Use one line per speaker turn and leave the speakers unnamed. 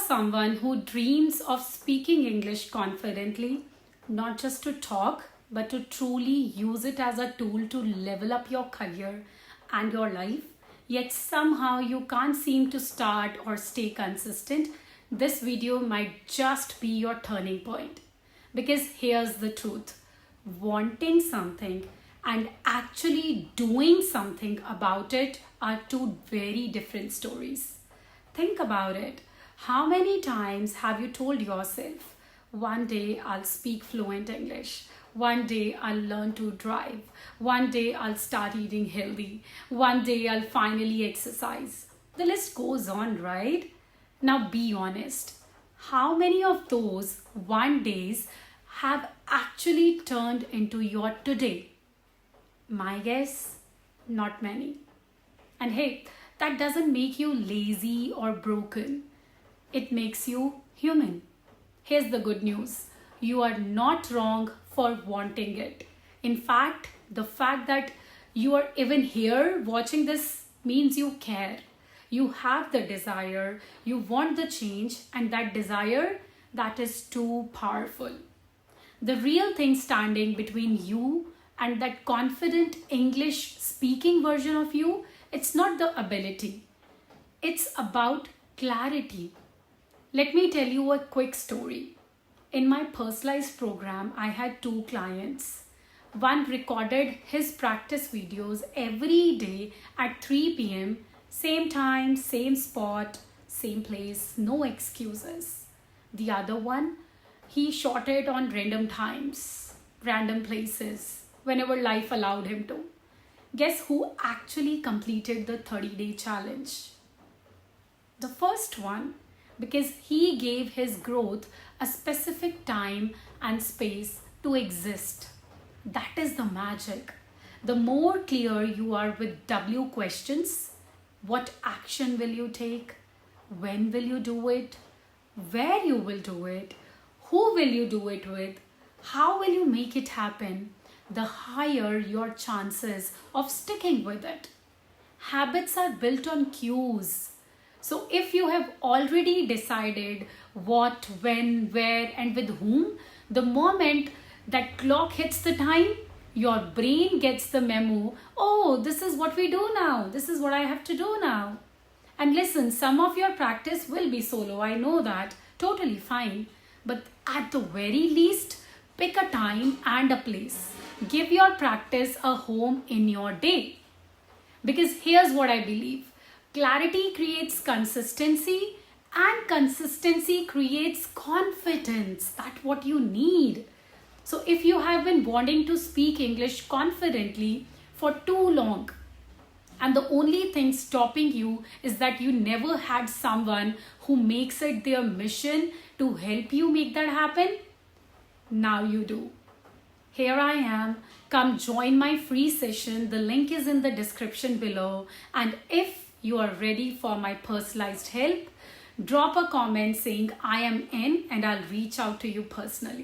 someone who dreams of speaking English confidently, not just to talk, but to truly use it as a tool to level up your career and your life, yet somehow you can't seem to start or stay consistent, this video might just be your turning point. Because here's the truth: wanting something and actually doing something about it are two very different stories. Think about it. How many times have you told yourself, one day I'll speak fluent English, one day I'll learn to drive, one day I'll start eating healthy, one day I'll finally exercise? The list goes on, right? Now be honest. How many of those one days have actually turned into your today? My guess, not many. And hey, that doesn't make you lazy or broken. It makes you human. Here's the good news: you are not wrong for wanting it. In fact, the fact that you are even here watching this means you care. You have the desire, you want the change, and that desire, that is too powerful. The real thing standing between you and that confident English speaking version of you, it's not the ability. It's about clarity. Let me tell you a quick story. In my personalized program, I had two clients. One recorded his practice videos every day at 3 p.m. Same time, same spot, same place, no excuses. The other one, he shot it on random times, random places, whenever life allowed him to. Guess who actually completed the 30-day challenge? The first one, because he gave his growth a specific time and space to exist. That is the magic. The more clear you are with W questions: what action will you take? When will you do it? Where you will do it? Who will you do it with? How will you make it happen? The higher your chances of sticking with it. Habits are built on cues. So if you have already decided what, when, where, and with whom, the moment that clock hits the time, your brain gets the memo: oh, this is what we do now. This is what I have to do now. And listen, some of your practice will be solo. I know that. Totally fine. But at the very least, pick a time and a place. Give your practice a home in your day. Because here's what I believe: clarity creates consistency, and consistency creates confidence. That's what you need. So if you have been wanting to speak English confidently for too long, and the only thing stopping you is that you never had someone who makes it their mission to help you make that happen, now you do. Here I am. Come join my free session. The link is in the description below. And if you are ready for my personalized help, drop a comment saying I am in, and I'll reach out to you personally.